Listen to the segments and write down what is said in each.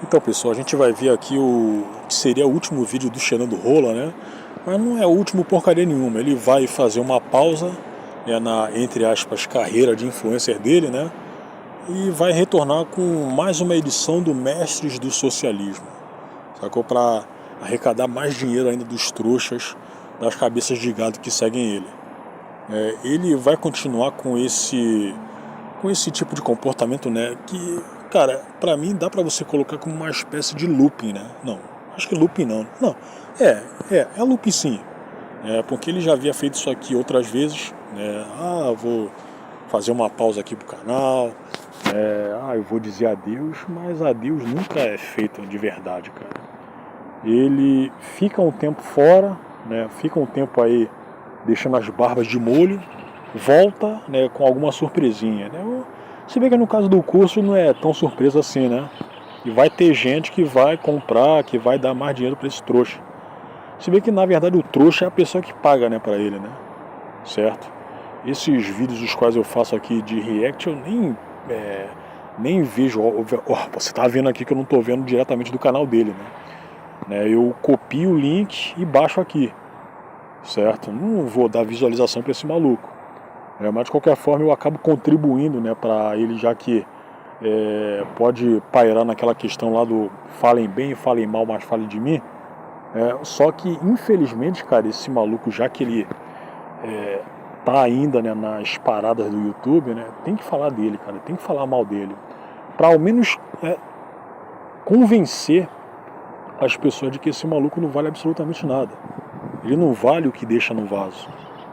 Então, pessoal, a gente vai ver aqui o que seria o último vídeo do Cheirando Rola, né? Mas não é o último porcaria nenhuma. Ele vai fazer uma pausa, né, na, entre aspas, carreira de influencer dele, né? E vai retornar com mais uma edição do Mestres do Socialismo. Sacou? Para arrecadar mais dinheiro ainda dos trouxas, das cabeças de gado que seguem ele. Ele vai continuar com esse tipo de comportamento, né? Que, cara, pra mim dá pra você colocar como uma espécie de looping, né? Não, acho que looping não. Não, é looping sim. Porque ele já havia feito isso aqui outras vezes, né? Vou fazer uma pausa aqui pro canal. Eu vou dizer adeus, mas adeus nunca é feito de verdade, cara. Ele fica um tempo fora, né? Fica um tempo aí deixando as barbas de molho, volta, né, com alguma surpresinha, né? Se bem que no caso do curso não é tão surpresa assim, né? E vai ter gente que vai comprar, que vai dar mais dinheiro para esse trouxa. Se bem que na verdade o trouxa é a pessoa que paga, né, para ele, né? Certo? Esses vídeos os quais eu faço aqui de react eu nem vejo. Você tá vendo aqui que eu não tô vendo diretamente do canal dele, né? Eu copio o link e baixo aqui, certo? Não vou dar visualização para esse maluco. Mas de qualquer forma eu acabo contribuindo, né, para ele, já que pode pairar naquela questão lá do falem bem, falem mal, mas falem de mim. Só que infelizmente, cara, esse maluco, já que ele tá ainda, né, nas paradas do YouTube, né, tem que falar dele, cara, tem que falar mal dele, para ao menos convencer as pessoas de que esse maluco não vale absolutamente nada. Ele não vale o que deixa no vaso,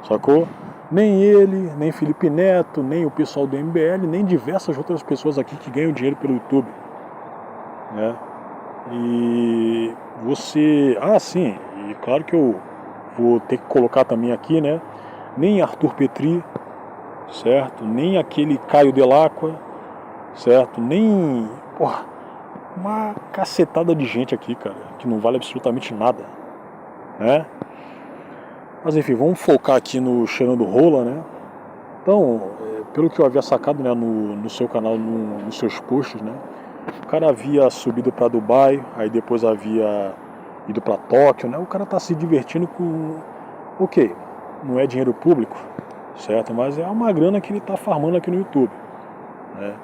sacou? Nem ele, nem Felipe Neto, nem o pessoal do MBL, nem diversas outras pessoas aqui que ganham dinheiro pelo YouTube, né? E você... sim, e claro que eu vou ter que colocar também aqui, né? Nem Arthur Petri, certo? Nem aquele Caio Delacqua, certo? Nem... uma cacetada de gente aqui, cara, que não vale absolutamente nada, né? Mas enfim, vamos focar aqui no Cheirando Rola, né? Então, pelo que eu havia sacado, né, no seu canal, nos seus posts, né? O cara havia subido para Dubai, aí depois havia ido para Tóquio, né? O cara tá se divertindo com... Ok, não é dinheiro público, certo? Mas é uma grana que ele tá farmando aqui no YouTube, né?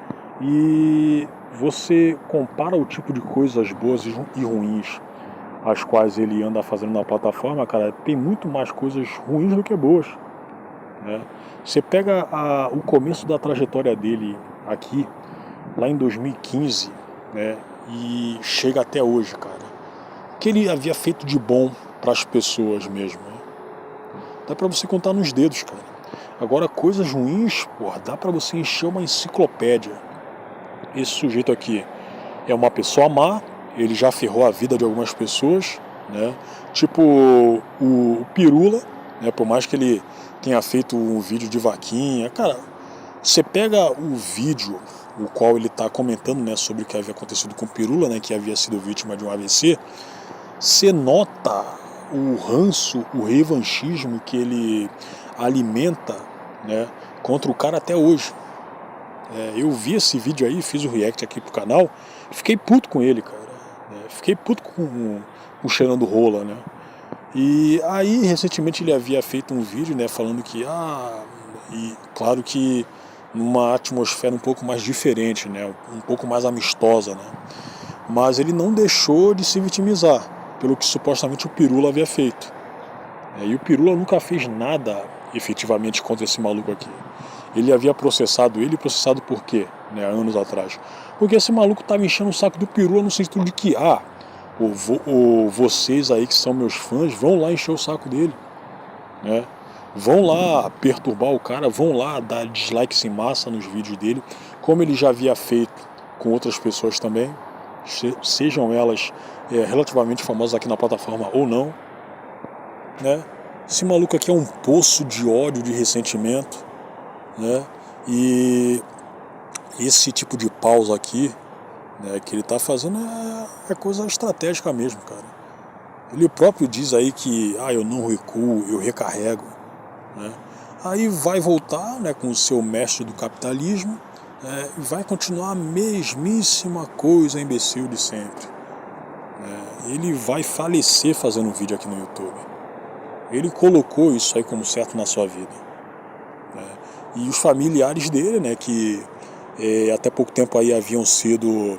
E você compara o tipo de coisas boas e ruins as quais ele anda fazendo na plataforma, cara, tem muito mais coisas ruins do que boas, né? Você pega o começo da trajetória dele aqui, lá em 2015, né, e chega até hoje, cara. O que ele havia feito de bom para as pessoas mesmo, né? Dá para você contar nos dedos, cara. Agora, coisas ruins, porra, dá para você encher uma enciclopédia. Esse sujeito aqui é uma pessoa má, ele já ferrou a vida de algumas pessoas, né? Tipo o Pirula, né? Por mais que ele tenha feito um vídeo de vaquinha, cara, você pega o vídeo o qual ele está comentando, né, sobre o que havia acontecido com o Pirula, né, que havia sido vítima de um AVC, você nota o ranço, o revanchismo que ele alimenta, né, contra o cara até hoje. Eu vi esse vídeo aí, fiz o react aqui pro canal, fiquei puto com ele, cara. Fiquei puto com o Cheirando Rola, né? E aí, recentemente, ele havia feito um vídeo, né, falando que, e claro que numa atmosfera um pouco mais diferente, né, um pouco mais amistosa, né? Mas ele não deixou de se vitimizar pelo que supostamente o Pirula havia feito. E o Pirula nunca fez nada efetivamente contra esse maluco aqui. Ele havia processado por quê, né, anos atrás? Porque esse maluco estava enchendo o saco do Pirula no sentido de que, vocês aí que são meus fãs, vão lá encher o saco dele, né? Vão lá perturbar o cara, vão lá dar dislikes em massa nos vídeos dele, como ele já havia feito com outras pessoas também, sejam elas relativamente famosas aqui na plataforma ou não, né? Esse maluco aqui é um poço de ódio, de ressentimento, né? E esse tipo de pausa aqui, né, que ele está fazendo é coisa estratégica mesmo, cara. Ele próprio diz aí que eu não recuo, eu recarrego, né? Aí vai voltar, né, com o seu mestre do capitalismo, vai continuar a mesmíssima coisa imbecil de sempre. Ele vai falecer fazendo um vídeo aqui no YouTube. Ele colocou isso aí como certo na sua vida. E os familiares dele, né, que até pouco tempo aí haviam sido,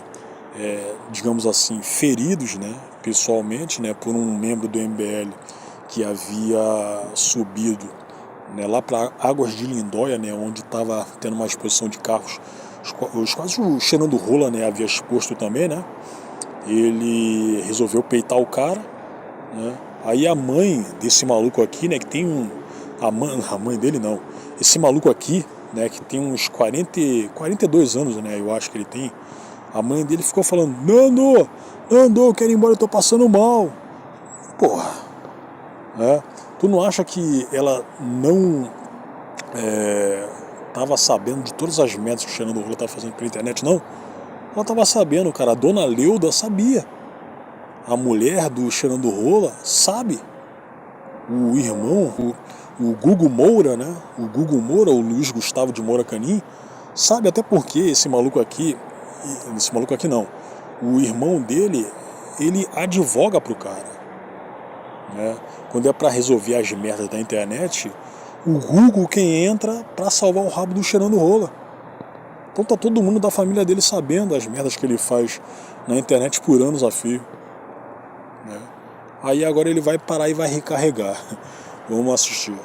digamos assim, feridos, né, pessoalmente, né, por um membro do MBL que havia subido, né, lá para Águas de Lindóia, né, onde estava tendo uma exposição de carros, os quais o Fernando Rola, né, havia exposto também, né. Ele resolveu peitar o cara, né. Aí a mãe desse maluco aqui, né, que tem a mãe dele não, esse maluco aqui, né, que tem uns 42 anos, né, eu acho que ele tem, a mãe dele ficou falando: Nando, eu quero ir embora, eu tô passando mal. Porra, né? Tu não acha que ela não tava sabendo de todas as merdas que o Fernando Rola tava fazendo pela internet, não? Ela tava sabendo, cara, a dona Leuda sabia. A mulher do Fernando Rola sabe. O irmão, o Gugu Moura, né? O Gugu Moura, o Luiz Gustavo de Moura Canim, sabe, até porque esse maluco aqui não, o irmão dele, ele advoga pro cara, né? Quando é pra resolver as merdas da internet, o Google quem entra pra salvar o rabo do Fernando Rola. Então tá todo mundo da família dele sabendo as merdas que ele faz na internet por anos a fio, né? Aí agora ele vai parar e vai recarregar. Vamos assistir.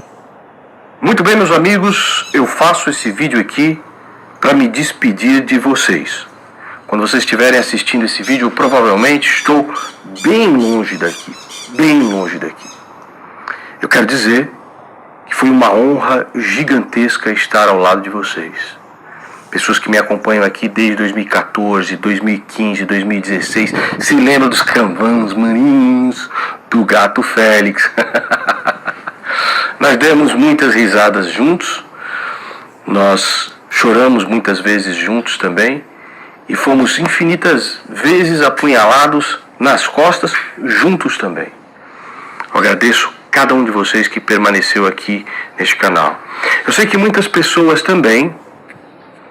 Muito bem, meus amigos, eu faço esse vídeo aqui para me despedir de vocês. Quando vocês estiverem assistindo esse vídeo, eu provavelmente estou bem longe daqui. Eu quero dizer que foi uma honra gigantesca estar ao lado de vocês. Pessoas que me acompanham aqui desde 2014, 2015, 2016, se lembram dos canvãs maninhos, do Gato Félix. Nós demos muitas risadas juntos, nós choramos muitas vezes juntos também, e fomos infinitas vezes apunhalados nas costas juntos também. Eu agradeço cada um de vocês que permaneceu aqui neste canal. Eu sei que muitas pessoas também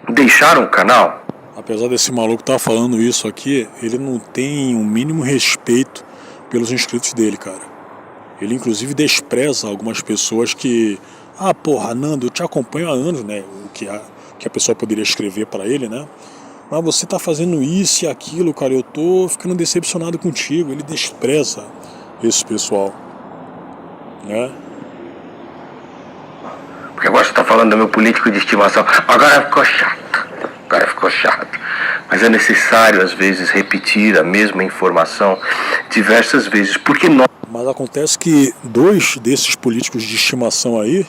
deixaram o canal. Apesar desse maluco estar falando isso aqui, ele não tem um mínimo respeito pelos inscritos dele, cara. Ele inclusive despreza algumas pessoas que... porra, Nando, eu te acompanho há anos, né? O que a pessoa poderia escrever para ele, né? Mas você tá fazendo isso e aquilo, cara, eu tô ficando decepcionado contigo. Ele despreza esse pessoal, né? Porque agora você tá falando do meu político de estimação. Agora ficou chato. Mas é necessário, às vezes, repetir a mesma informação diversas vezes, porque nós... Mas acontece que dois desses políticos de estimação aí,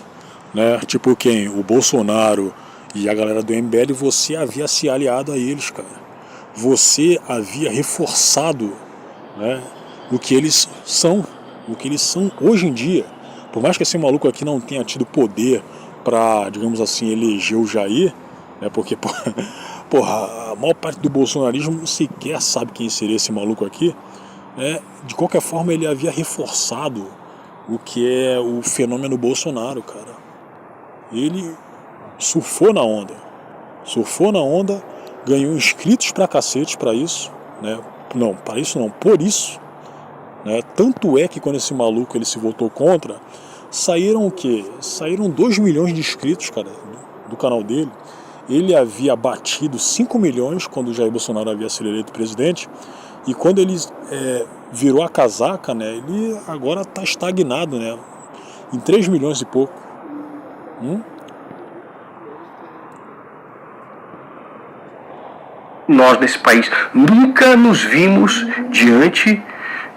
né, tipo quem? O Bolsonaro e a galera do MBL, você havia se aliado a eles, cara. Você havia reforçado, né, o que eles são hoje em dia. Por mais que esse maluco aqui não tenha tido poder para, digamos assim, eleger o Jair, né, porque, porra, a maior parte do bolsonarismo sequer sabe quem seria esse maluco aqui. De qualquer forma, ele havia reforçado o que é o fenômeno Bolsonaro, cara. Ele surfou na onda, ganhou inscritos pra cacete pra isso, né? Não, para isso não, por isso, né? Tanto é que quando esse maluco ele se votou contra, saíram o quê? Saíram 2 milhões de inscritos, cara, do canal dele. Ele havia batido 5 milhões quando o Jair Bolsonaro havia sido eleito presidente. E quando ele virou a casaca, né, ele agora está estagnado, né, em 3 milhões e pouco. Nós, nesse país, nunca nos vimos diante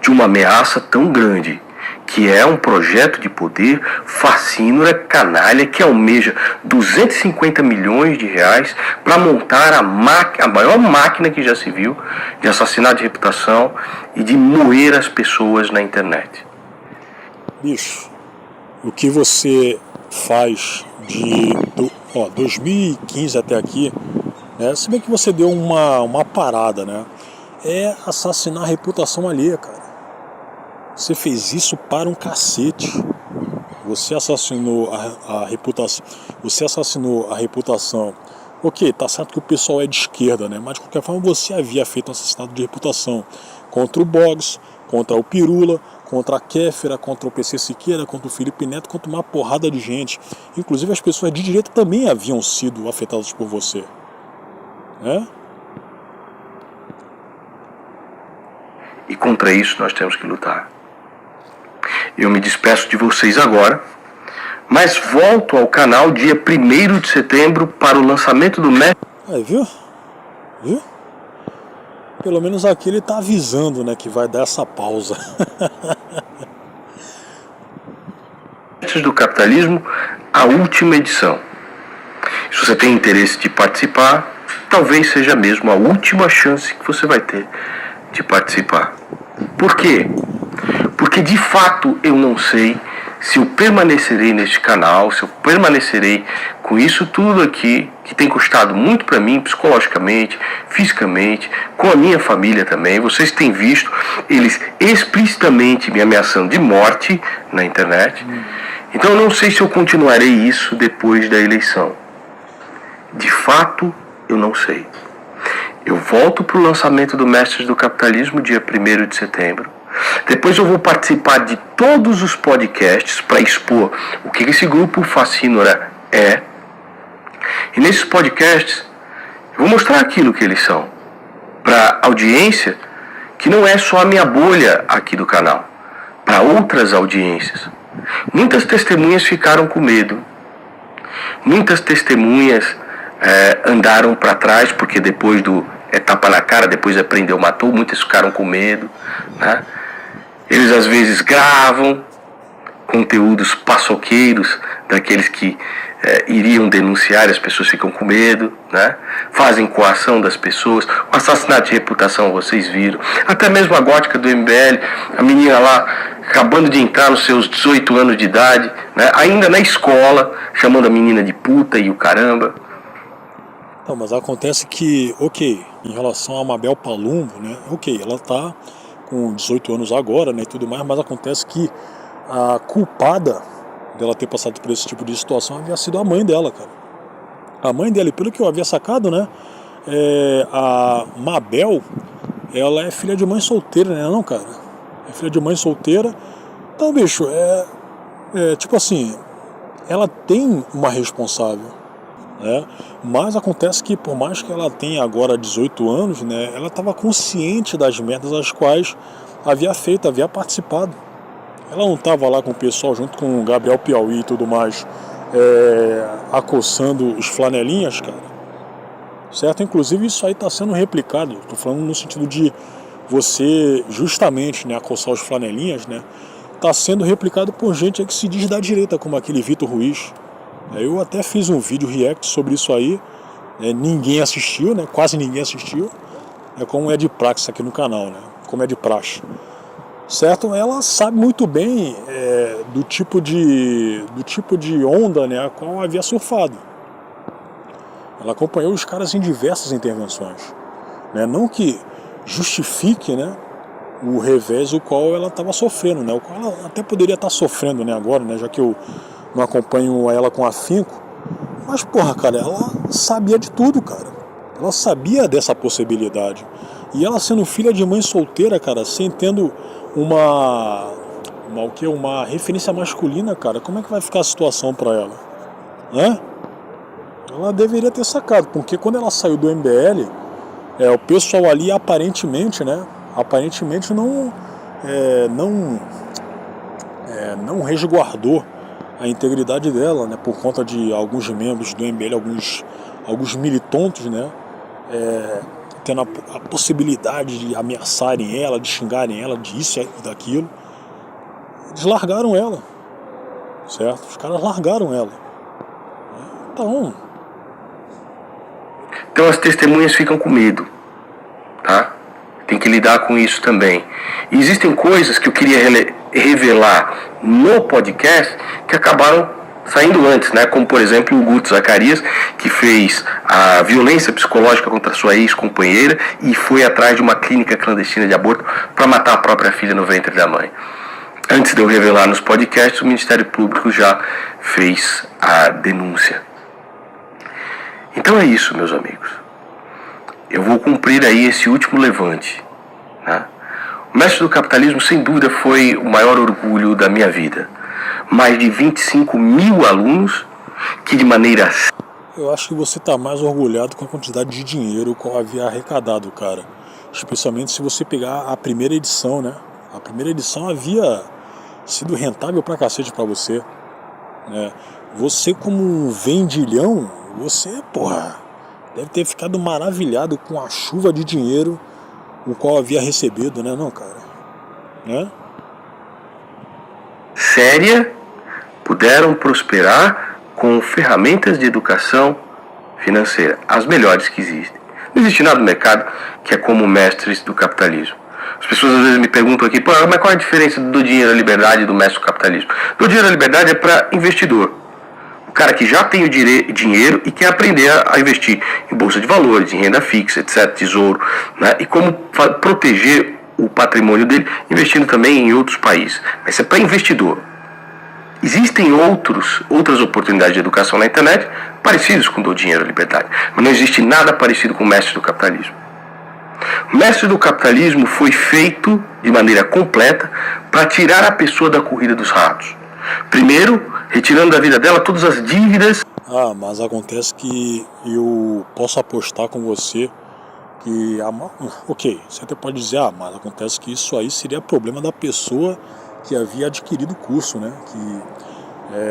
de uma ameaça tão grande, que é um projeto de poder fascínora, canalha, que almeja 250 milhões de reais para montar a maior máquina que já se viu de assassinato de reputação e de moer as pessoas na internet. Bicho, o que você faz de 2015 até aqui, né, se bem que você deu uma parada, né, é assassinar a reputação alheia, cara. Você fez isso para um cacete. Você assassinou a reputação Ok, tá certo que o pessoal é de esquerda, né? Mas de qualquer forma você havia feito um assassinato de reputação contra o Boggs, contra o Pirula, contra a Kéfera, contra o PC Siqueira, contra o Felipe Neto, contra uma porrada de gente. Inclusive as pessoas de direita também haviam sido afetadas por você, né? E contra isso nós temos que lutar. Eu me despeço de vocês agora, mas volto ao canal dia 1º de setembro para o lançamento do Mestre. Aí, viu? Viu? Pelo menos aqui ele tá avisando, né, que vai dar essa pausa. Mestres do Capitalismo, a última edição. Se você tem interesse de participar, talvez seja mesmo a última chance que você vai ter de participar. Por quê? Porque de fato eu não sei se eu permanecerei neste canal, se eu permanecerei com isso tudo aqui, que tem custado muito para mim, psicologicamente, fisicamente, com a minha família também. Vocês têm visto eles explicitamente me ameaçando de morte na internet. Então eu não sei se eu continuarei isso depois da eleição. De fato, eu não sei. Eu volto para o lançamento do Mestres do Capitalismo dia 1º de setembro. Depois eu vou participar de todos os podcasts para expor o que esse grupo Facínora é. E nesses podcasts eu vou mostrar aquilo que eles são para audiência que não é só a minha bolha aqui do canal, para outras audiências. Muitas testemunhas ficaram com medo. Muitas testemunhas andaram para trás porque depois do tapa na cara, depois aprendeu, matou, muitas ficaram com medo, né? Eles às vezes gravam conteúdos paçoqueiros, daqueles que iriam denunciar, as pessoas ficam com medo, né? Fazem coação das pessoas. O assassinato de reputação vocês viram, até mesmo a gótica do MBL, a menina lá acabando de entrar nos seus 18 anos de idade, né? Ainda na escola, chamando a menina de puta e o caramba. Não, mas acontece que, ok, em relação a Mabel Palumbo, né, ok, ela tá com 18 anos agora, né, e tudo mais, mas acontece que a culpada dela ter passado por esse tipo de situação havia sido a mãe dela, cara. A mãe dela, e pelo que eu havia sacado, né, a Mabel, ela é filha de mãe solteira, né, não, cara? É filha de mãe solteira. Então, bicho, tipo assim, ela tem uma responsável. Mas acontece que por mais que ela tenha agora 18 anos, né, ela estava consciente das merdas às quais havia feito, havia participado. Ela não estava lá com o pessoal junto com o Gabriel Piauí e tudo mais, acossando os flanelinhas, cara. Certo? Inclusive isso aí está sendo replicado. Estou falando no sentido de você justamente, né, acossar os flanelinhas, né, está sendo replicado por gente aí que se diz da direita, como aquele Vitor Ruiz. Eu até fiz um vídeo react sobre isso aí, ninguém assistiu, né? Quase ninguém assistiu, como é de praxe aqui no canal, né? Como é de praxe, certo? Ela sabe muito bem do tipo de onda, né, a qual havia surfado. Ela acompanhou os caras em diversas intervenções, né? Não que justifique, né, o revés o qual ela estava sofrendo, né? O qual ela até poderia estar sofrendo, né, agora, né? Já que eu não acompanho ela com afinco, mas porra, cara, ela sabia de tudo, cara. Ela sabia dessa possibilidade. E ela sendo filha de mãe solteira, cara, sem tendo uma referência masculina, cara, como é que vai ficar a situação pra ela? Né? Ela deveria ter sacado, porque quando ela saiu do MBL, o pessoal ali aparentemente, né, não resguardou a integridade dela, né, por conta de alguns membros do MBL, alguns militantes, né, tendo a possibilidade de ameaçarem ela, de xingarem ela, disso e daquilo. Eles largaram ela, certo? Os caras largaram ela. Então as testemunhas ficam com medo, tá? Tem que lidar com isso também. E existem coisas que eu queria revelar no podcast que acabaram saindo antes, né? Como por exemplo o Guto Zacarias, que fez a violência psicológica contra sua ex-companheira e foi atrás de uma clínica clandestina de aborto para matar a própria filha no ventre da mãe. Antes de eu revelar nos podcasts, o Ministério Público já fez a denúncia. Então é isso, meus amigos. Eu vou cumprir aí esse último levante, né? O Mestre do Capitalismo, sem dúvida, foi o maior orgulho da minha vida. Mais de 25 mil alunos que de maneira... Eu acho que você tá mais orgulhado com a quantidade de dinheiro que eu havia arrecadado, cara. Especialmente se você pegar a primeira edição, né? A primeira edição havia sido rentável pra cacete pra você, né? Você, como um vendilhão, você, porra, deve ter ficado maravilhado com a chuva de dinheiro o qual havia recebido, né, não, cara? Né? Séria, puderam prosperar com ferramentas de educação financeira, as melhores que existem. Não existe nada no mercado que é como mestres do capitalismo. As pessoas às vezes me perguntam aqui, pô, mas qual é a diferença do dinheiro à liberdade e do mestre do capitalismo? Do dinheiro à liberdade é para investidor. O cara que já tem o dinheiro e quer aprender a investir em bolsa de valores, em renda fixa, etc., tesouro, né? E como proteger o patrimônio dele, investindo também em outros países. Mas isso é para investidor. Existem outras oportunidades de educação na internet parecidas com o do dinheiro à liberdade, mas não existe nada parecido com o mestre do capitalismo. O mestre do capitalismo foi feito de maneira completa para tirar a pessoa da corrida dos ratos. Primeiro, retirando da vida dela todas as dívidas. Ah, mas acontece que eu posso apostar com você que ok, você até pode dizer, mas acontece que isso aí seria problema da pessoa que havia adquirido o curso, né? Que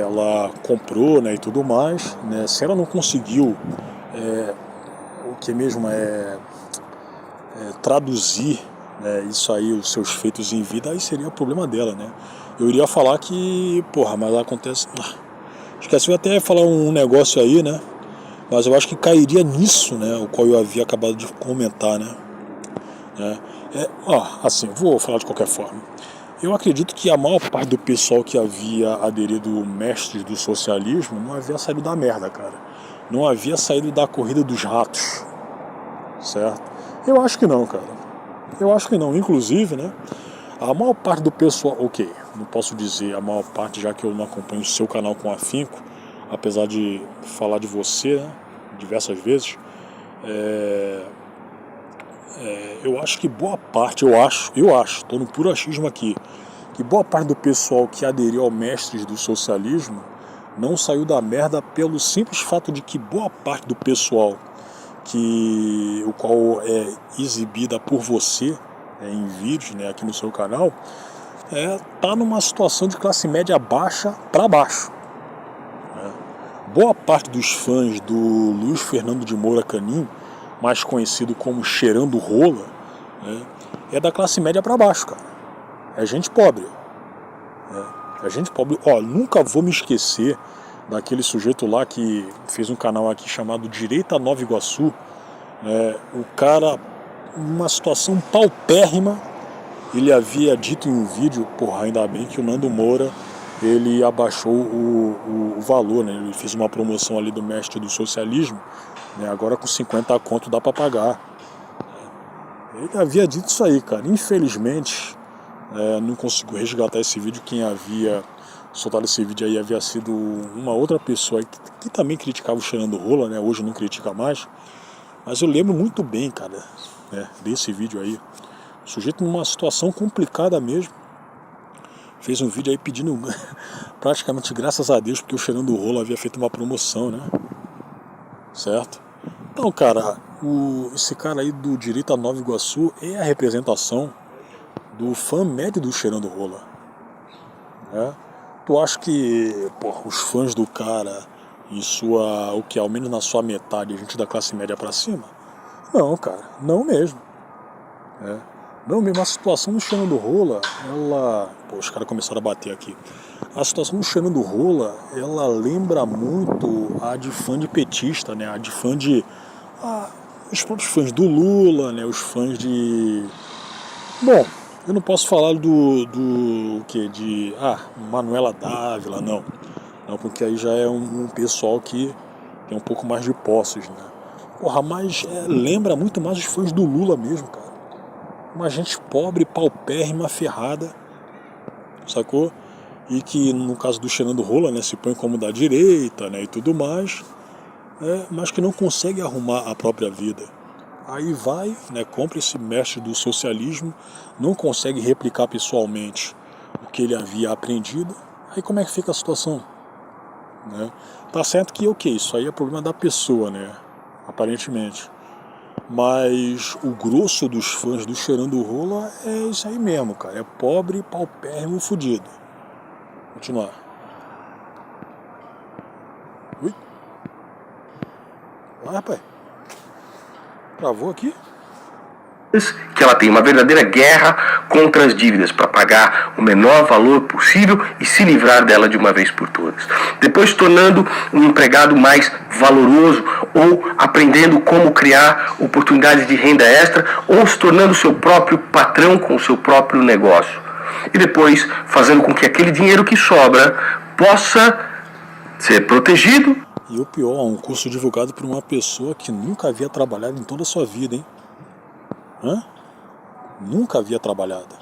ela comprou, né, e tudo mais, né? Se ela não conseguiu o que mesmo traduzir, né, isso aí, os seus feitos em vida, aí seria problema dela, né? Eu iria falar que, porra, mas acontece... Esqueci, eu até ia falar um negócio aí, né? Mas eu acho que cairia nisso, né? O qual eu havia acabado de comentar, né? Assim, vou falar de qualquer forma. Eu acredito que a maior parte do pessoal que havia aderido mestres do socialismo não havia saído da merda, cara. Não havia saído da corrida dos ratos, certo? Eu acho que não, cara. Eu acho que não. Inclusive, né? A maior parte do pessoal... Ok, não posso dizer a maior parte, já que eu não acompanho o seu canal com afinco, apesar de falar de você, né, diversas vezes. Eu acho que boa parte, estou no puro achismo aqui, que boa parte do pessoal que aderiu ao mestres do socialismo não saiu da merda pelo simples fato de que boa parte do pessoal o qual é exibida por você em vídeos, né, aqui no seu canal, tá numa situação de classe média baixa para baixo. Boa parte dos fãs do Luiz Fernando de Moura Canim, mais conhecido como Cheirando Rola, né, é da classe média para baixo, cara. É gente pobre. É gente pobre. Nunca vou me esquecer daquele sujeito lá que fez um canal aqui chamado Direita Nova Iguaçu. O cara, numa situação paupérrima, ele havia dito em um vídeo, porra, ainda bem que o Nando Moura, ele abaixou o valor, né? Ele fez uma promoção ali do mestre do socialismo, né? Agora com 50 conto dá pra pagar. Ele havia dito isso aí, cara. Infelizmente, não consigo resgatar esse vídeo. Quem havia soltado esse vídeo aí havia sido uma outra pessoa que também criticava o Cheirando Rola, né? Hoje não critica mais. Mas eu lembro muito bem, cara, né, desse vídeo aí. O sujeito numa situação complicada mesmo. Fez um vídeo aí pedindo praticamente graças a Deus, porque o Cheirando Rola havia feito uma promoção, né? Certo? Então, cara, esse cara aí do Direita Nova Iguaçu é a representação do fã médio do Cheirando Rola. Tu acha que, porra, os fãs do cara, ao menos na sua metade, a gente da classe média pra cima? Não, cara, não mesmo. Não mesmo, a situação do Cheirando Rola, os caras começaram a bater aqui. A situação do Cheirando Rola, ela lembra muito a de fã de petista, né? A de fã de... os próprios fãs do Lula, né? Os fãs de... Bom, eu não posso falar do que? De Manuela Dávila, não. Não, porque aí já é um pessoal que tem um pouco mais de posses, né? Porra, mas lembra muito mais os fãs do Lula mesmo, cara. Uma gente pobre, paupérrima, ferrada, sacou? E que no caso do Cheirando Rola, né, se põe como da direita, né, e tudo mais. mas que não consegue arrumar a própria vida. Aí vai, né, compra esse mestre do socialismo, não consegue replicar pessoalmente o que ele havia aprendido, aí como é que fica a situação? Né? Tá certo que, ok, isso aí é problema da pessoa, né, aparentemente. Mas o grosso dos fãs do Cheirando Rola é isso aí mesmo, cara, é pobre, paupérrimo, fudido. Continuar. Ui. Vai, rapaz. Travou aqui? Que ela tem uma verdadeira guerra contra as dívidas para pagar o menor valor possível e se livrar dela de uma vez por todas. Depois se tornando um empregado mais valoroso ou aprendendo como criar oportunidades de renda extra ou se tornando seu próprio patrão com o seu próprio negócio. E depois fazendo com que aquele dinheiro que sobra possa ser protegido. E o pior, um curso divulgado por uma pessoa que nunca havia trabalhado em toda a sua vida, hein? Nunca havia trabalhado.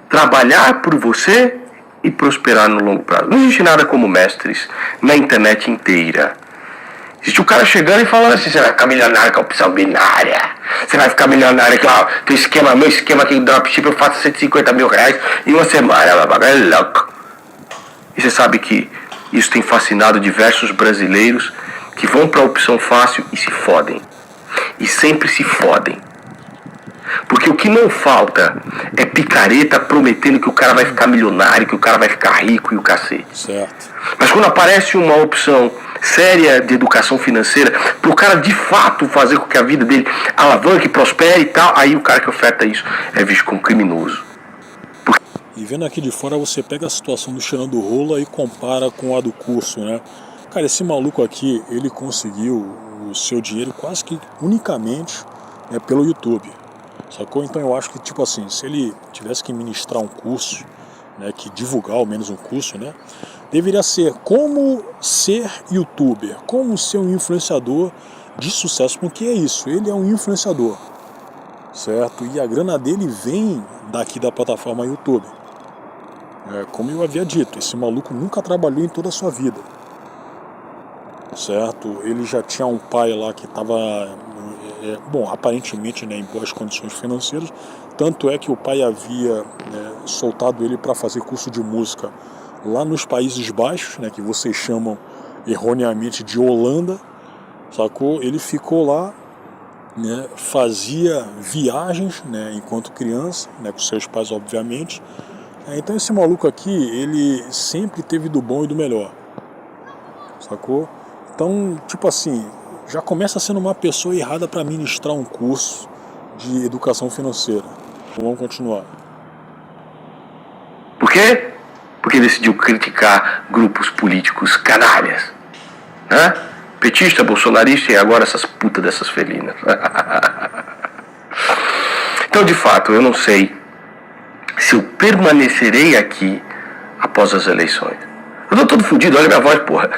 Trabalhar por você e prosperar no longo prazo. Não existe nada como mestres na internet inteira. Existe o cara chegando e falando assim: você vai ficar milionário com a opção binária. Você vai ficar milionário com teu esquema, meu esquema aqui do dropship, eu faço 150 mil reais em uma semana. É louco. E você sabe que isso tem fascinado diversos brasileiros que vão para a opção fácil e se fodem. E sempre se fodem. Porque o que não falta é picareta prometendo que o cara vai ficar milionário, que o cara vai ficar rico e o cacete. Certo. Mas quando aparece uma opção séria de educação financeira, para o cara de fato fazer com que a vida dele alavanque, prospere e tal, aí o cara que oferta isso é visto como criminoso. E vendo aqui de fora, você pega a situação do Cheirando Rola e compara com a do curso, né? Cara, esse maluco aqui, ele conseguiu o seu dinheiro quase que unicamente, né, pelo YouTube. Sacou? Então eu acho que, tipo assim, se ele tivesse que ministrar um curso, né, que divulgar ao menos um curso, né, deveria ser como ser youtuber, como ser um influenciador de sucesso, porque é isso, ele é um influenciador, certo? E a grana dele vem daqui da plataforma YouTube. Como eu havia dito, esse maluco nunca trabalhou em toda a sua vida, certo? Ele já tinha um pai lá que estava, aparentemente, né, em boas condições financeiras, tanto é que o pai havia soltado ele para fazer curso de música lá nos Países Baixos, né, que vocês chamam erroneamente de Holanda, sacou? Ele ficou lá, né, fazia viagens, né, enquanto criança, né, com seus pais, obviamente. Então esse maluco aqui, ele sempre teve do bom e do melhor, sacou? Então, tipo assim, já começa sendo uma pessoa errada para ministrar um curso de educação financeira. Vamos continuar. Por quê? Porque decidiu criticar grupos políticos canalhas, né? Petista, bolsonarista e agora essas putas dessas felinas. Então, de fato, eu não sei se eu permanecerei aqui após as eleições. Eu tô todo fudido, olha minha voz, porra.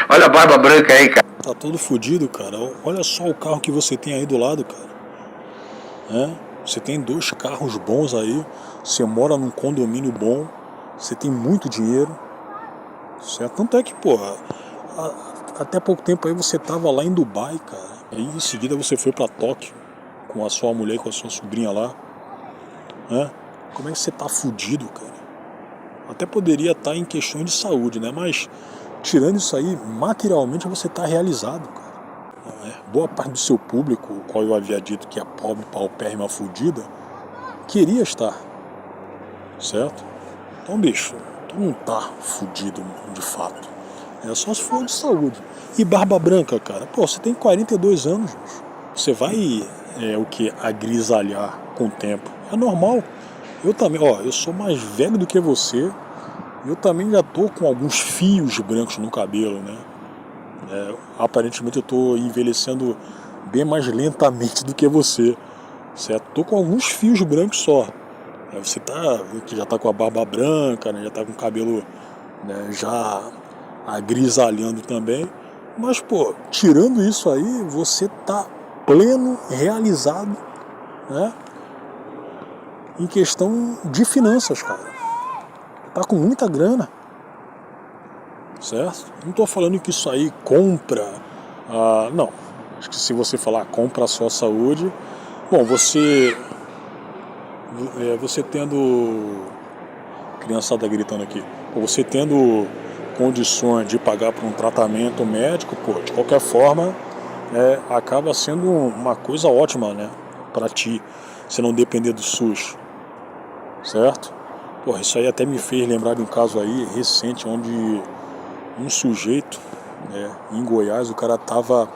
Olha a barba branca aí, cara. Tá todo fudido, cara. Olha só o carro que você tem aí do lado, cara. Você tem 2 carros bons aí, você mora num condomínio bom, você tem muito dinheiro, certo? Tanto é que, porra, até pouco tempo aí você tava lá em Dubai, cara. Aí em seguida você foi pra Tóquio com a sua mulher e com a sua sobrinha lá. Como é que você tá fudido, cara? Até poderia estar em questões de saúde, né? Mas tirando isso aí, materialmente você tá realizado, cara. Boa parte do seu público, o qual eu havia dito que é pobre, paupérrima, fudida, queria estar, certo? Então, bicho, tu não tá fudido de fato. É só se for de saúde. E barba branca, cara, pô, você tem 42 anos, bicho. Você vai, agrisalhar com o tempo. É normal. Eu também, eu sou mais velho do que você. Eu também já tô com alguns fios brancos no cabelo, né? Aparentemente eu tô envelhecendo bem mais lentamente do que você, certo? Tô com alguns fios brancos só. Você que já tá com a barba branca, né? Já tá com o cabelo, né, já agrisalhando também. Mas, pô, tirando isso aí, você tá pleno, realizado, né? Em questão de finanças, cara. Tá com muita grana. certo? Não estou falando que isso aí compra, não. Acho que se você falar compra só a saúde, bom, você tendo, criançada gritando aqui, você tendo condições de pagar por um tratamento médico, pô, de qualquer forma, acaba sendo uma coisa ótima, né, para ti, se não depender do SUS, certo? Porra, isso aí até me fez lembrar de um caso aí recente, onde um sujeito, em Goiás, o cara tava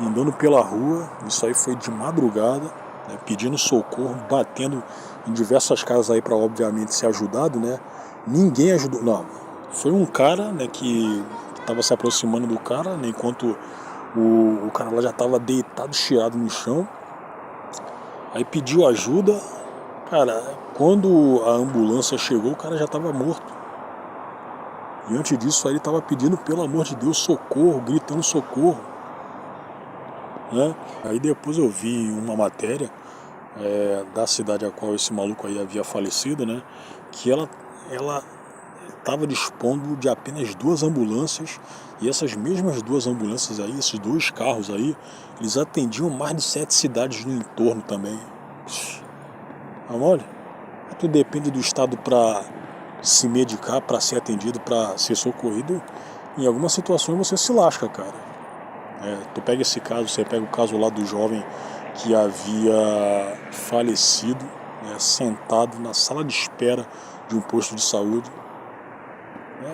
andando pela rua, isso aí foi de madrugada, né, pedindo socorro, batendo em diversas casas aí para obviamente ser ajudado, né? Ninguém ajudou, não. Foi um cara, né, que estava se aproximando do cara, né, enquanto o cara lá já estava deitado, estirado no chão. Aí pediu ajuda, cara. Quando a ambulância chegou, o cara já estava morto. E antes disso aí ele estava pedindo, pelo amor de Deus, socorro, gritando socorro, né? Aí depois eu vi uma matéria da cidade a qual esse maluco aí havia falecido, né? Que ela estava dispondo de apenas 2 ambulâncias, e essas mesmas 2 ambulâncias aí, esses 2 carros aí, eles atendiam mais de 7 cidades no entorno também. Olha, tudo depende do estado para se medicar, para ser atendido, para ser socorrido. Em algumas situações você se lasca, cara. Tu pega esse caso, você pega o caso lá do jovem que havia falecido, né, sentado na sala de espera de um posto de saúde.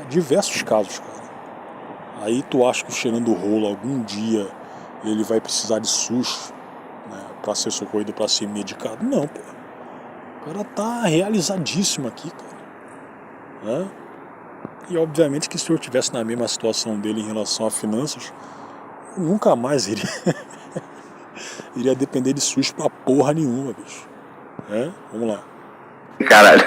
Diversos casos, cara. Aí tu acha que cheirando rolo algum dia ele vai precisar de SUS, né, para ser socorrido, para ser medicado? Não, pô. O cara tá realizadíssimo aqui, cara, né? E obviamente que se eu estivesse na mesma situação dele em relação a finanças, eu nunca mais iria depender de SUS pra porra nenhuma, bicho. Vamos lá. Caralho.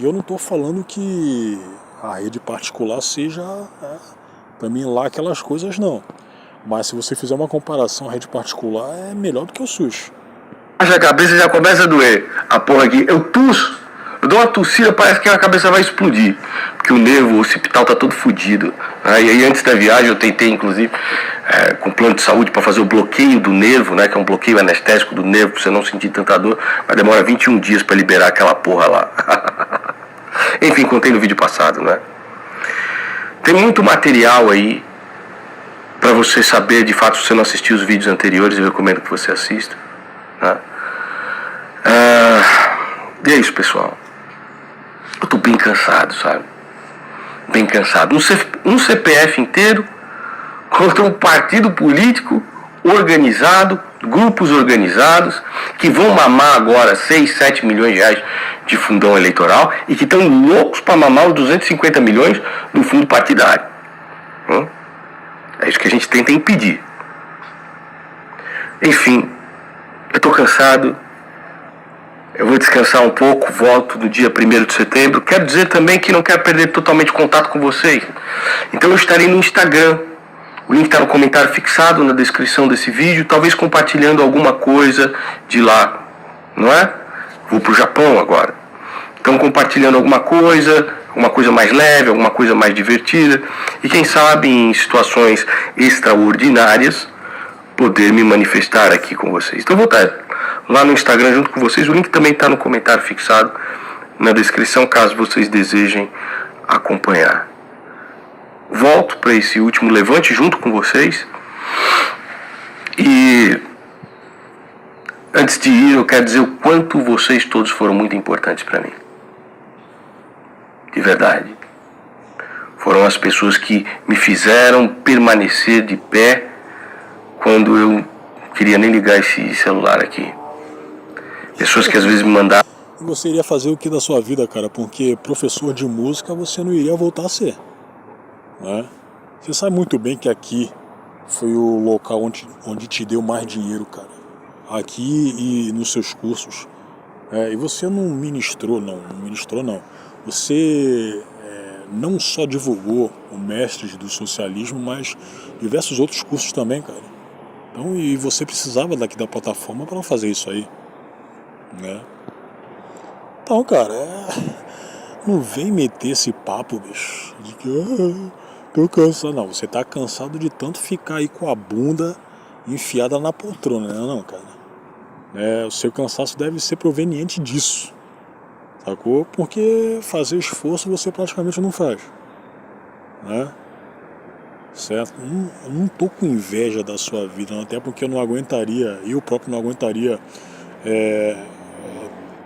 E eu não tô falando que a rede particular seja, pra mim, lá aquelas coisas, não. Mas se você fizer uma comparação, a rede particular é melhor do que o SUS. A cabeça já começa a doer. A porra aqui, eu tuço, eu dou uma tossida, parece que a cabeça vai explodir. Porque o nervo occipital tá todo fodido. E aí antes da viagem eu tentei, inclusive, com plano de saúde para fazer o bloqueio do nervo, né? Que é um bloqueio anestésico do nervo, pra você não sentir tanta dor. Mas demora 21 dias para liberar aquela porra lá. Enfim, contei no vídeo passado, né? Tem muito material aí para você saber, de fato, se você não assistiu os vídeos anteriores, eu recomendo que você assista. Né? E é isso, pessoal. Eu tô bem cansado, sabe? Bem cansado. Um CPF inteiro contra um partido político organizado, grupos organizados, que vão mamar agora 6, 7 milhões de reais de fundão eleitoral e que estão loucos para mamar os 250 milhões do fundo partidário. É isso que a gente tenta impedir. Enfim, eu tô cansado. Eu vou descansar um pouco, volto no dia 1º de setembro. Quero dizer também que não quero perder totalmente contato com vocês. Então eu estarei no Instagram. O link está no comentário fixado na descrição desse vídeo. Talvez compartilhando alguma coisa de lá, não é? Vou pro Japão agora. Então compartilhando alguma coisa mais leve, alguma coisa mais divertida. E quem sabe em situações extraordinárias poder me manifestar aqui com vocês. Então eu vou estar lá no Instagram junto com vocês. O link também está no comentário fixado na descrição, caso vocês desejem acompanhar. Volto para esse último levante junto com vocês. E antes de ir, eu quero dizer o quanto vocês todos foram muito importantes para mim. De verdade. Foram as pessoas que me fizeram permanecer de pé quando eu queria nem ligar esse celular aqui. Pessoas que às vezes me mandaram. Você iria fazer o que da sua vida, cara? Porque professor de música você não iria voltar a ser, né? Você sabe muito bem que aqui foi o local onde te deu mais dinheiro, cara. Aqui e nos seus cursos. E você não ministrou, não. Você não só divulgou o Mestres do Socialismo, mas diversos outros cursos também, cara. Então, e você precisava daqui da plataforma para fazer isso aí, né? Então, cara, Não vem meter esse papo, bicho, de que tô cansado. Não, você tá cansado de tanto ficar aí com a bunda enfiada na poltrona, né? Não, cara. O seu cansaço deve ser proveniente disso, sacou? Porque fazer esforço você praticamente não faz, né? Certo? Eu não tô com inveja da sua vida, não, até porque eu próprio não aguentaria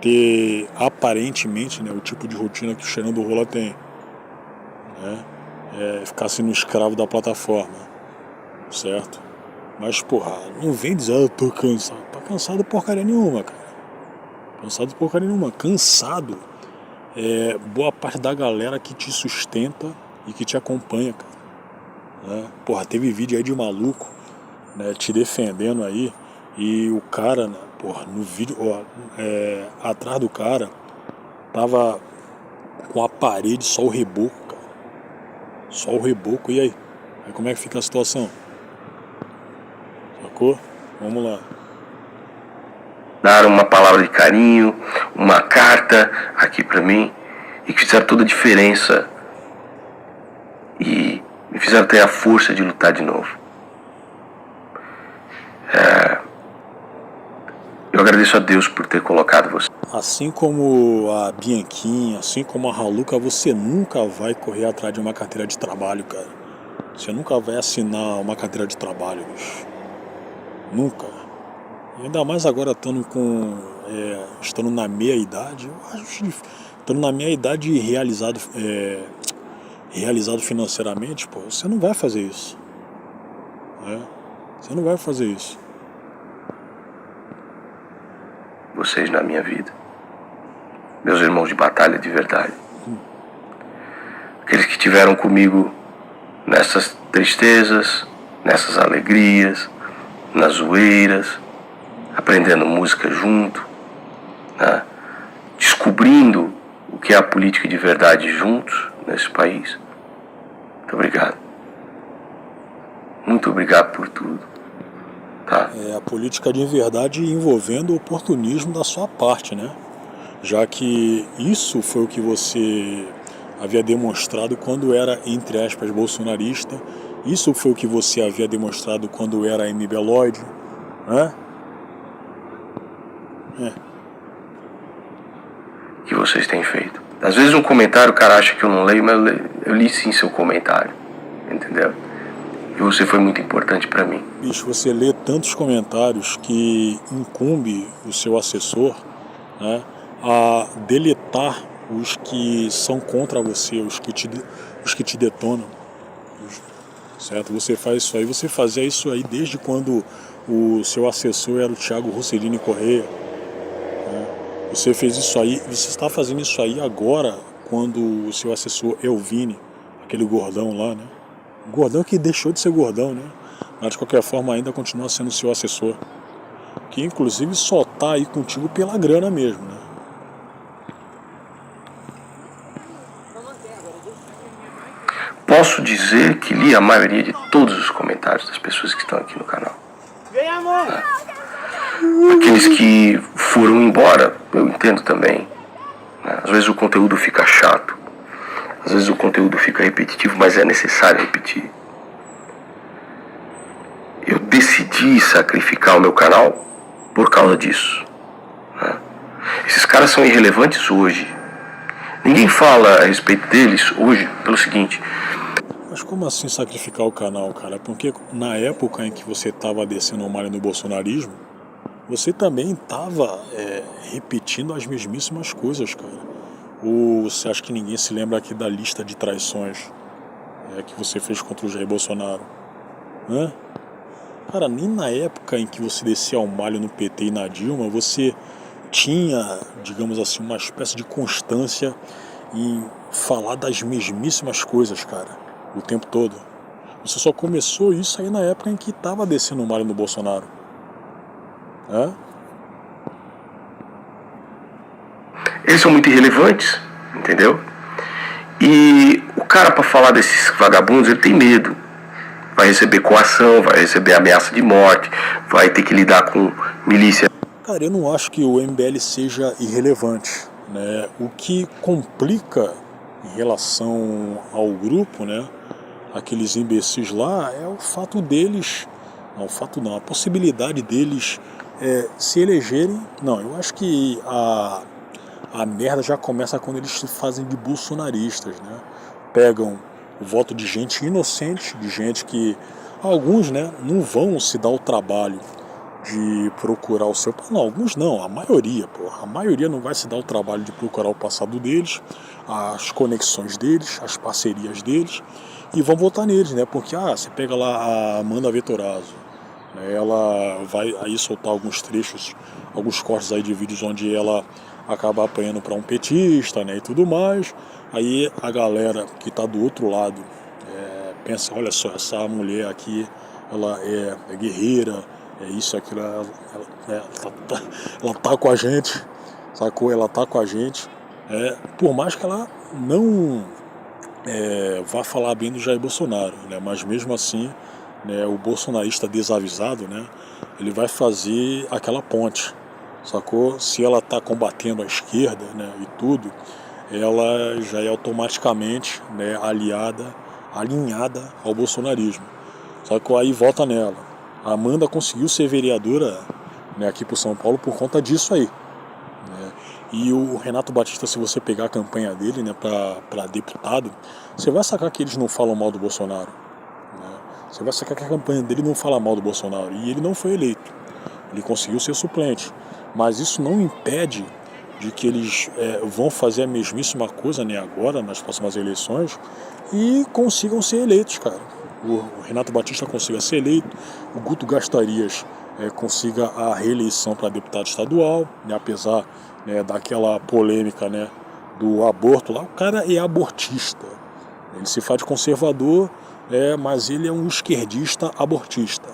ter aparentemente, né, o tipo de rotina que o Cheirão do Rola tem, né? Ficar sendo escravo da plataforma, certo? Mas porra, não vem dizer, eu tô cansado. Tá cansado porcaria nenhuma, cara. Cansado porcaria nenhuma. Cansado é boa parte da galera que te sustenta e que te acompanha, cara, né? Porra, teve vídeo aí de maluco, né, te defendendo aí, e o cara, né, porra, no vídeo, atrás do cara tava com a parede, só o reboco, cara. Só o reboco, e aí? Aí como é que fica a situação? Sacou? Vamos lá. Dar uma palavra de carinho, uma carta aqui pra mim, e que fizeram toda a diferença e me fizeram ter a força de lutar de novo. Eu agradeço a Deus por ter colocado você. Assim como a Bianquinha, assim como a Raluca, você nunca vai correr atrás de uma carteira de trabalho, cara. Você nunca vai assinar uma carteira de trabalho, bicho. Nunca. E ainda mais agora estando na meia idade, eu acho que estando na meia idade e realizado financeiramente, pô, você não vai fazer isso, né? Você não vai fazer isso. Vocês na minha vida, meus irmãos de batalha de verdade, aqueles que tiveram comigo nessas tristezas, nessas alegrias, nas zoeiras, aprendendo música junto, né? Descobrindo o que é a política de verdade juntos nesse país. Muito obrigado. Muito obrigado por tudo. Tá? A política de verdade envolvendo o oportunismo da sua parte, né? Já que isso foi o que você havia demonstrado quando era, entre aspas, bolsonarista. Isso foi o que você havia demonstrado quando era MB Lloyd, né? Que vocês têm feito. Às vezes um comentário o cara acha que eu não leio, mas eu li sim seu comentário, entendeu? E você foi muito importante pra mim. Bicho, você lê tantos comentários que incumbe o seu assessor, né, a deletar os que são contra você, os que te detonam, certo? Você faz isso aí, você fazia isso aí desde quando o seu assessor era o Thiago Rossellini Correia, né? Você fez isso aí, você está fazendo isso aí agora quando o seu assessor é o Vini, aquele gordão lá, né? O gordão que deixou de ser gordão, né? Mas de qualquer forma ainda continua sendo seu assessor, que inclusive só tá aí contigo pela grana mesmo, né? Posso dizer que li a maioria de todos os comentários das pessoas que estão aqui no canal. Aqueles que foram embora, eu entendo também, né? Às vezes o conteúdo fica chato, às vezes o conteúdo fica repetitivo, mas é necessário repetir. Eu decidi sacrificar o meu canal por causa disso, né? Esses caras são irrelevantes hoje. Ninguém fala a respeito deles hoje pelo seguinte. Mas como assim sacrificar o canal, cara? Porque na época em que você estava descendo o malho no bolsonarismo, você também estava repetindo as mesmíssimas coisas, cara. Ou você acha que ninguém se lembra aqui da lista de traições que você fez contra o Jair Bolsonaro? Hã? Cara, nem na época em que você descia ao malho no PT e na Dilma, você tinha, digamos assim, uma espécie de constância em falar das mesmíssimas coisas, cara, o tempo todo. Você só começou isso aí na época em que estava descendo o malho no Bolsonaro. Eles são muito irrelevantes, entendeu? E o cara, pra falar desses vagabundos, ele tem medo. Vai receber coação, vai receber ameaça de morte, vai ter que lidar com milícia. Cara, eu não acho que o MBL seja irrelevante, né? O que complica em relação ao grupo, né? Aqueles imbecis lá, é o fato deles, não, o fato não, a possibilidade deles se elegerem. Não, eu acho que a merda já começa quando eles se fazem de bolsonaristas, né? Pegam o voto de gente inocente, de gente que alguns, né, não vão se dar o trabalho de procurar o seu... Não, alguns não, a maioria, porra. A maioria não vai se dar o trabalho de procurar o passado deles, as conexões deles, as parcerias deles, e vão votar neles, né? Porque, você pega lá a Amanda Vettorazzo, né? Ela vai aí soltar alguns trechos, alguns cortes aí de vídeos onde ela acaba apanhando para um petista, né, e tudo mais. Aí a galera que tá do outro lado pensa, olha só, essa mulher aqui, ela é guerreira, é isso, aquilo, ela tá com a gente, sacou? Ela tá com a gente, por mais que ela não vá falar bem do Jair Bolsonaro, né? Mas mesmo assim, né, o bolsonarista desavisado, né, ele vai fazer aquela ponte, sacou? Se ela tá combatendo a esquerda, né, e tudo, ela já é automaticamente, né, alinhada ao bolsonarismo, sacou? Aí vota nela. A Amanda conseguiu ser vereadora, né, aqui por São Paulo por conta disso aí, né? E o Renato Batista, se você pegar a campanha dele, né, para deputado, você vai sacar que eles não falam mal do Bolsonaro, né? Você vai sacar que a campanha dele não fala mal do Bolsonaro. E ele não foi eleito, ele conseguiu ser suplente. Mas isso não impede de que eles vão fazer a mesmíssima coisa, né, agora, nas próximas eleições, e consigam ser eleitos, cara. O Renato Batista consiga ser eleito, o Guto Gastarias consiga a reeleição para deputado estadual, né, apesar, né, daquela polêmica, né, do aborto lá. O cara é abortista, ele se faz de conservador, mas ele é um esquerdista abortista,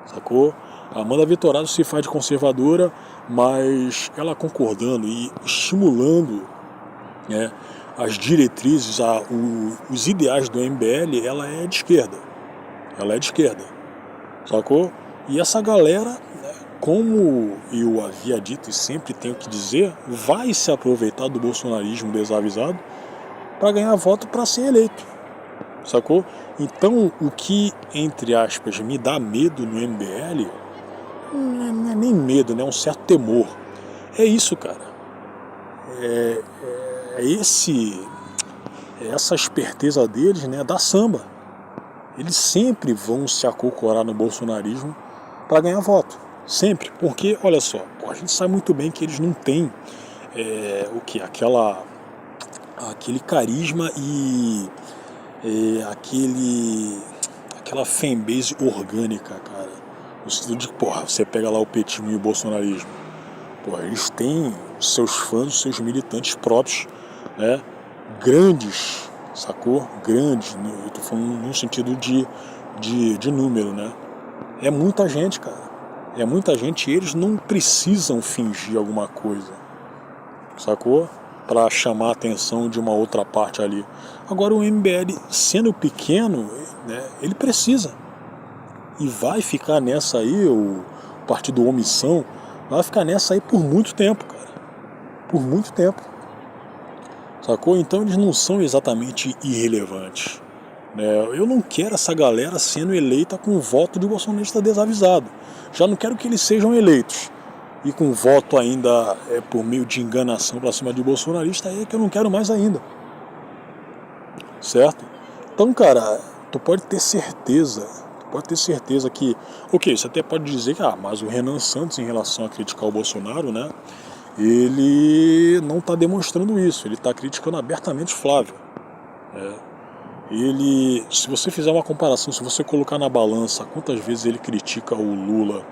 sacou? A Amanda Vettorazzo se faz de conservadora, mas ela concordando e estimulando, né, as diretrizes, os ideais do MBL, ela é de esquerda. Ela é de esquerda, sacou? E essa galera, né, como eu havia dito e sempre tenho que dizer, vai se aproveitar do bolsonarismo desavisado para ganhar voto para ser eleito, sacou? Então, o que, entre aspas, me dá medo no MBL, não é nem medo, né? É um certo temor. É isso, cara. É essa esperteza deles, né, da samba. Eles sempre vão se acocorar no bolsonarismo para ganhar voto. Sempre. Porque, olha só, a gente sabe muito bem que eles não têm aquele carisma e aquela fanbase orgânica, cara. No sentido de, você pega lá o petismo e o bolsonarismo. Eles têm os seus fãs, os seus militantes próprios, né? Grandes, sacou? Grandes, eu tô falando no sentido de número, né? É muita gente, cara. É muita gente e eles não precisam fingir alguma coisa, sacou? Para chamar a atenção de uma outra parte ali. Agora o MBL, sendo pequeno, né, ele precisa. E vai ficar nessa aí, o Partido Omissão, vai ficar nessa aí por muito tempo, cara. Por muito tempo. Sacou? Então eles não são exatamente irrelevantes, né? Eu não quero essa galera sendo eleita com voto de bolsonarista desavisado. Já não quero que eles sejam eleitos e com voto ainda por meio de enganação pra cima de bolsonarista, aí é que eu não quero mais ainda. Certo? Então, cara, tu pode ter certeza que, ok, você até pode dizer que, mas o Renan Santos, em relação a criticar o Bolsonaro, né, ele não está demonstrando isso, ele está criticando abertamente o Flávio. Ele, se você fizer uma comparação, se você colocar na balança quantas vezes ele critica o Lula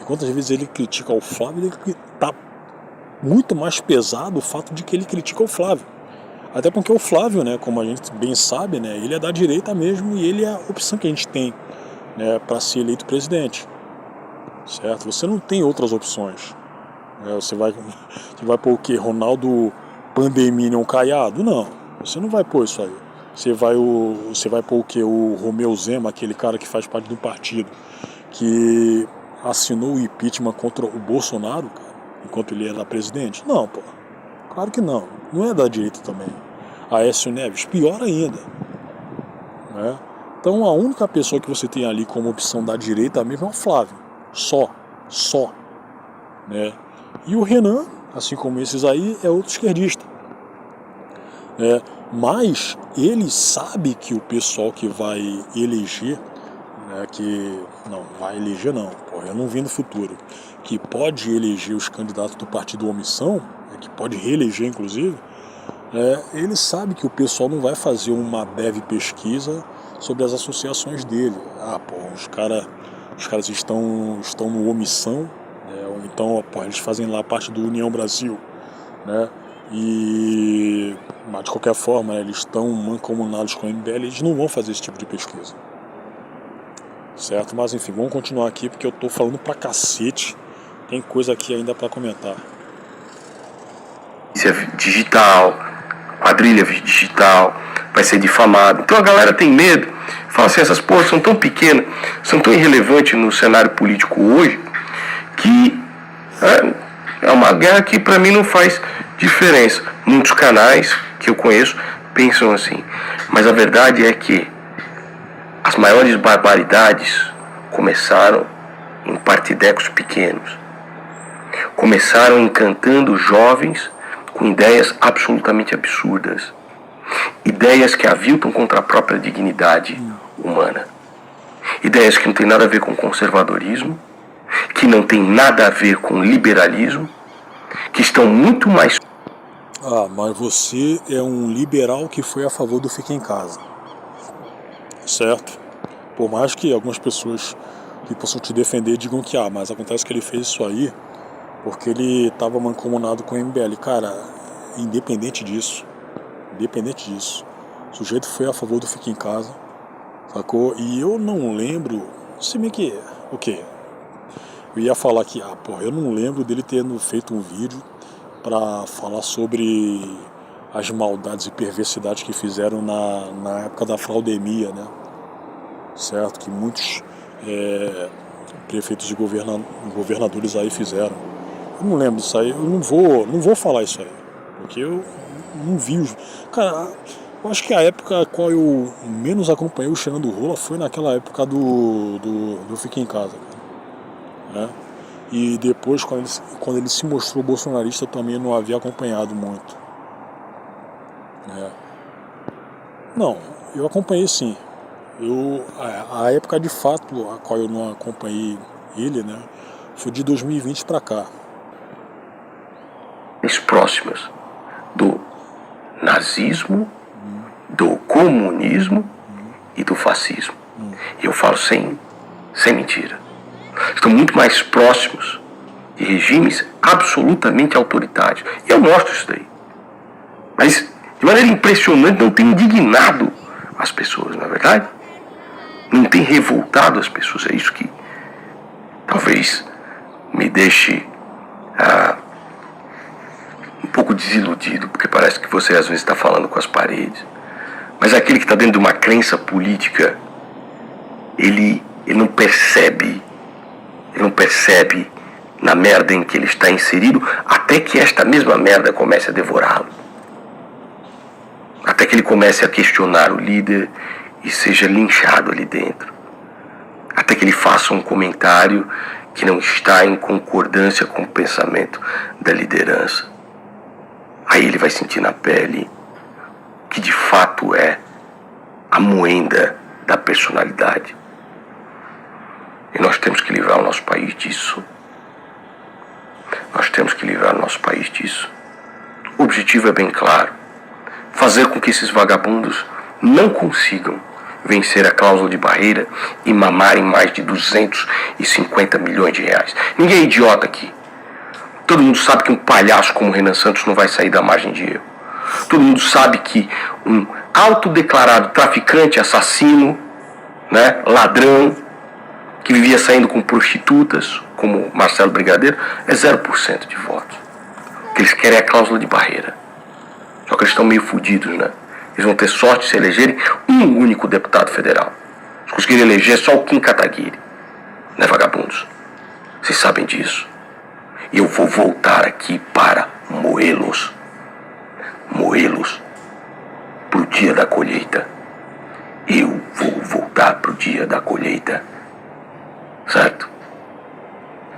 e quantas vezes ele critica o Flávio, ele está muito mais pesado o fato de que ele critica o Flávio. Até porque o Flávio, né, como a gente bem sabe, né, ele é da direita mesmo e ele é a opção que a gente tem, né, para ser eleito presidente. Certo? Você não tem outras opções. Você vai pôr o quê? Ronaldo Pandeminion Caiado? Não, você não vai pôr isso aí. Você vai pôr o quê? O Romeu Zema, aquele cara que faz parte do partido, que assinou o impeachment contra o Bolsonaro, cara, enquanto ele era presidente? Não, pô. Claro que não. Não é da direita também. Aécio Neves, pior ainda. Né? Então a única pessoa que você tem ali como opção da direita mesmo é o Flávio. Só. Né? E o Renan, assim como esses aí, é outro esquerdista. Né? Mas ele sabe que o pessoal que vai eleger, né, que não vai eleger não, porra, eu não vi no futuro, que pode eleger os candidatos do Partido Omissão, né, que pode reeleger inclusive, ele sabe que o pessoal não vai fazer uma breve pesquisa sobre as associações dele. Os caras estão no Omissão, né, ou então eles fazem lá parte do União Brasil, né? Mas de qualquer forma, eles estão mancomunados com o MBL, eles não vão fazer esse tipo de pesquisa. Certo? Mas enfim, vamos continuar aqui porque eu tô falando pra cacete. Tem coisa aqui ainda pra comentar. Digital, quadrilha digital, vai ser difamado. Então a galera tem medo. Fala assim, essas porras são tão pequenas, são tão irrelevantes no cenário político hoje, que é uma guerra que pra mim não faz diferença. Muitos canais que eu conheço pensam assim. Mas a verdade é que as maiores barbaridades começaram em partidecos pequenos. Começaram encantando jovens com ideias absolutamente absurdas. Ideias que aviltam contra a própria dignidade humana. Ideias que não tem nada a ver com conservadorismo, que não tem nada a ver com liberalismo, que estão muito mais... Mas você é um liberal que foi a favor do Fica em Casa. Certo? Por mais que algumas pessoas que possam te defender digam que mas acontece que ele fez isso aí porque ele estava mancomunado com o MBL. Cara, independente disso, o sujeito foi a favor do Fica em Casa, sacou? E eu não lembro, se bem que, o quê? Eu ia falar que, eu não lembro dele tendo feito um vídeo pra falar sobre as maldades e perversidades que fizeram na época da fraudemia, né? Certo? Que muitos prefeitos e governadores aí fizeram. Eu não lembro disso aí, eu não vou falar isso aí, porque eu não vi. Cara, eu acho que a época a qual eu menos acompanhei o Fernando Rola foi naquela época do Fica em Casa, cara. Né? E depois, quando ele se mostrou bolsonarista, eu também não havia acompanhado muito. Não, eu acompanhei sim. A época de fato a qual eu não acompanhei ele, né, foi de 2020 para cá. Próximas do nazismo, do comunismo e do fascismo. E eu falo sem mentira. Estão muito mais próximos de regimes absolutamente autoritários. E eu mostro isso daí. Mas, de maneira impressionante, não tem indignado as pessoas, não é verdade? Não tem revoltado as pessoas. É isso que talvez me deixe um pouco desiludido, porque parece que você às vezes está falando com as paredes. Mas aquele que está dentro de uma crença política, ele não percebe na merda em que ele está inserido, até que esta mesma merda comece a devorá-lo. Até que ele comece a questionar o líder e seja linchado ali dentro. Até que ele faça um comentário que não está em concordância com o pensamento da liderança. Aí ele vai sentir na pele que de fato é a moenda da personalidade. E nós temos que livrar o nosso país disso. O objetivo é bem claro. Fazer com que esses vagabundos não consigam vencer a cláusula de barreira e mamarem mais de 250 milhões de reais. Ninguém é idiota aqui. Todo mundo sabe que um palhaço como Renan Santos não vai sair da margem de erro. Todo mundo sabe que um autodeclarado traficante, assassino, né, ladrão, que vivia saindo com prostitutas, como Marcelo Brigadeiro, é 0% de votos. O que eles querem é a cláusula de barreira. Só que eles estão meio fodidos, né? Eles vão ter sorte de se elegerem um único deputado federal. Eles conseguirem eleger só o Kim Kataguiri. Né, vagabundos? Vocês sabem disso. E eu vou voltar aqui para moê-los. moê-los pro dia da colheita. Eu vou voltar pro dia da colheita. Certo?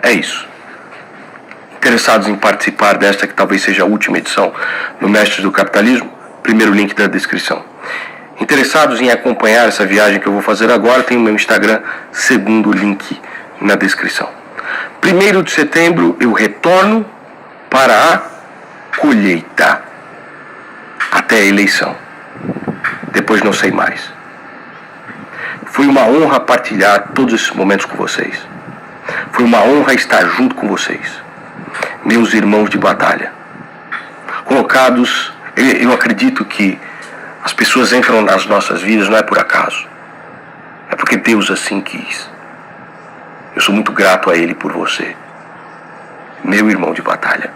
É isso. Interessados em participar desta que talvez seja a última edição no Mestres do Capitalismo? Primeiro link da descrição. Interessados em acompanhar essa viagem que eu vou fazer agora, tem o meu Instagram, segundo link na descrição. 1º de setembro eu retorno para a colheita. Até a eleição. Depois não sei mais. Foi uma honra partilhar todos esses momentos com vocês. Foi uma honra estar junto com vocês. Meus irmãos de batalha. Colocados, eu acredito que as pessoas entram nas nossas vidas não é por acaso. É porque Deus assim quis. Eu sou muito grato a Ele por você. Meu irmão de batalha.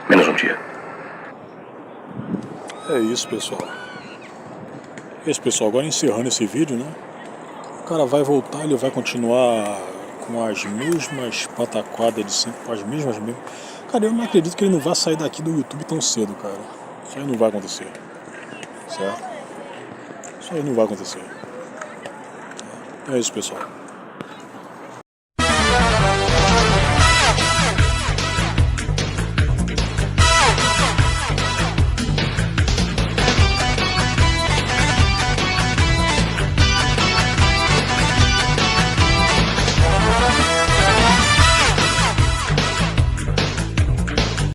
Menos um dia. É isso, pessoal. É isso, pessoal. Agora encerrando esse vídeo, né? O cara vai voltar, ele vai continuar com as mesmas pataquadas de sempre, com as mesmas mesmo. Cara, eu não acredito que ele não vai sair daqui do YouTube tão cedo, cara. Isso aí não vai acontecer. Certo? Isso aí não vai acontecer. É isso, pessoal.